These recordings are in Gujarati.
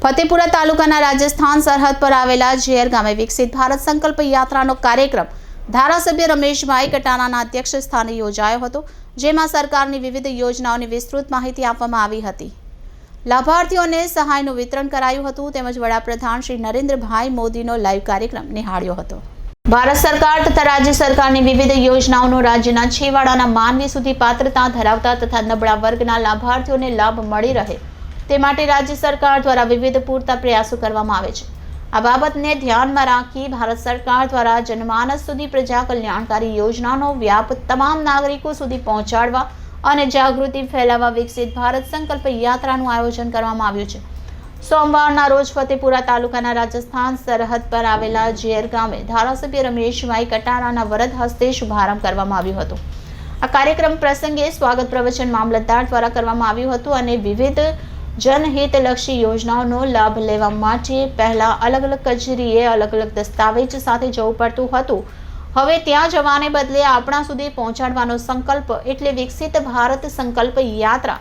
ફતેપુરા તાલુકાના રાજસ્થાન સરહદ પર આવેલા ઝેર ગામે વિકસિત ભારત સંકલ્પ યાત્રાનો કાર્યક્રમ ધારાસભ્ય રમેશભાઈ કટારાના અધ્યક્ષ સ્થાને યોજાયો હતો, જેમાં સરકારની વિવિધ યોજનાઓની વિસ્તૃત માહિતી આપવામાં આવી હતી. લાભાર્થીઓને સહાયનું વિતરણ કરાયું હતું તેમજ વડાપ્રધાન શ્રી નરેન્દ્રભાઈ મોદીનો લાઈવ કાર્યક્રમ નિહાળ્યો હતો. ભારત સરકાર તથા રાજ્ય સરકારની વિવિધ યોજનાઓનો રાજ્યના છેવાડાના માનવી સુધી પાત્રતા ધરાવતા તથા નબળા વર્ગના લાભાર્થીઓને લાભ મળી રહે તે માટે રાજ્ય સરકાર દ્વારા વિવિધ પૂરતા પ્રયાસો કરવામાં આવે છે. આ બાબતને ધ્યાનમાં રાખી ભારત સરકાર દ્વારા જનમાનસ સુધી પ્રજા કલ્યાણકારી યોજનાનો વ્યાપ તમામ નાગરિકો સુધી પહોંચાડવા અને જાગૃતિ ફેલાવવા વિકસિત ભારત સંકલ્પ યાત્રાનું આયોજન કરવામાં આવ્યું છે. સોમવારના રોજ ફતેપુરા તાલુકાના રાજસ્થાન સરહદ પર આવેલા ઝેર ગામે ધારાસભ્ય રમેશભાઈ કટારાના વરદ હસ્તે શુભારંભ કરવામાં આવ્યો હતો. આ કાર્યક્રમ પ્રસંગે સ્વાગત પ્રવચન મામલતદાર દ્વારા કરવામાં આવ્યું હતું અને વિવિધ જનહિતલક્ષી યોજનાઓનો લાભ લેવા માટે પહેલા અલગ અલગ કચેરીએ અલગ અલગ દસ્તાવેજ સાથે જવું પડતું હતું. હવે ત્યાં જવાને બદલે આપણા સુધી પહોંચાડવાનો સંકલ્પ એટલે વિકસિત ભારત સંકલ્પ યાત્રા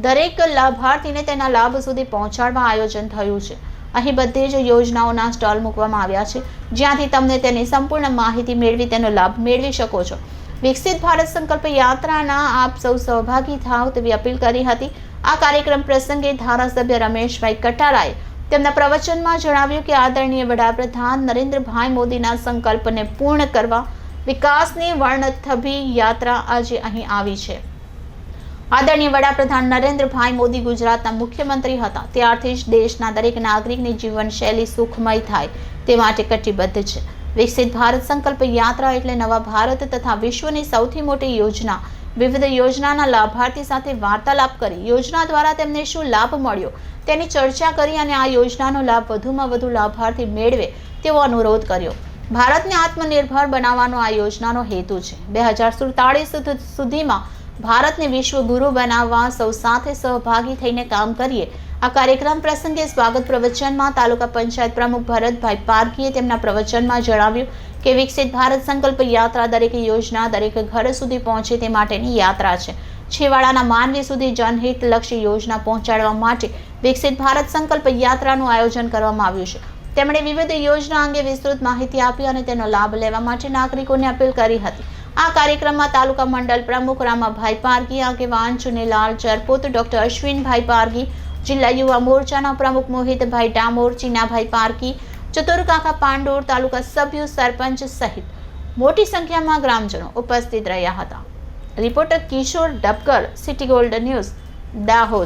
દરેક લાભાર્થીને તેના લાભ સુધી પહોંચાડવા આયોજન થયું છે. અહીં બધી જ યોજનાઓના સ્ટોલ મૂકવામાં આવ્યા છે, જ્યાંથી તમને તેની સંપૂર્ણ માહિતી મેળવી તેનો લાભ મેળવી શકો છો. વિકસિત ભારત સંકલ્પ યાત્રાના આપ સૌ સહભાગી થાવ તેવી અપીલ કરી હતી. આ કાર્યક્રમ પ્રસંગે ધારાસભ્ય રમેશભાઈ કટારાએ તેમના પ્રવચનમાં જણાવ્યું કે આદરણીય વડાપ્રધાન નરેન્દ્રભાઈ મોદીના સંકલ્પને પૂર્ણ કરવા વિકાસની વર્ણથભી યાત્રા આજે અહીં આવી છે. આદરણીય વડાપ્રધાન નરેન્દ્રભાઈ મોદી ગુજરાતના મુખ્યમંત્રી હતા ત્યારથી જ દેશના દરેક નાગરિકની જીવનશૈલી સુખમય થાય તે માટે કટિબદ્ધ છે. વિકસિત ભારત સંકલ્પ યાત્રા એટલે નવા ભારત તથા વિશ્વની સૌથી મોટી યોજના. વિવિધ યોજનાના લાભાર્થી સાથે વાર્તાલાપ કરી યોજના દ્વારા તેમને શું લાભ મળ્યો તેની ચર્ચા કરી અને આ યોજનાનો લાભ વધુમાં વધુ લાભાર્થી મેળવે તેવો અનુરોધ કર્યો. ભારતને આત્મનિર્ભર બનાવવાનો આ યોજનાનો હેતુ છે. 2047 સુધીમાં ભારતને વિશ્વગુરુ બનાવવા સૌ સાથે સહભાગી થઈને કામ કરીએ. આ કાર્યક્રમ પ્રસંગે સ્વાગત પ્રવચનમાં તાલુકા પંચાયત પ્રમુખ ભરતભાઈ પારગીએ તેમના પ્રવચનમાં જણાવ્યું કે વિકસિત ભારત સંકલ્પ યાત્રા દરેક યોજના દરેક ઘર સુધી પહોંચે તે માટેની યાત્રા છે. છેવાડાના માનવી સુધી જનહિતલક્ષી યોજના પહોંચાડવા માટે વિકસિત ભારત સંકલ્પ યાત્રાનું આયોજન કરવામાં આવ્યું છે. તેમણે વિવિધ યોજના અંગે વિસ્તૃત માહિતી આપી અને તેનો લાભ લેવા માટે નાગરિકોને અપીલ કરી હતી. આ કાર્યક્રમમાં તાલુકા મંડળ પ્રમુખ રામાભાઈ પારગી, આગેવાન ચુનીલાલ ચરપોત, ડોક્ટર અશ્વિનભાઈ પારગી, જિલ્લા યુવા મોરચાના પ્રમુખ મોહિતભાઈ ડામોર, ચીનાભાઈ પારકી, ચતુરકાકા પાંડોર, તાલુકા સભ્યો, સરપંચ સહિત મોટી સંખ્યામાં ગ્રામજનો ઉપસ્થિત રહ્યા હતા. Reporter Kishor Dabkar, City Gold News, Dahod.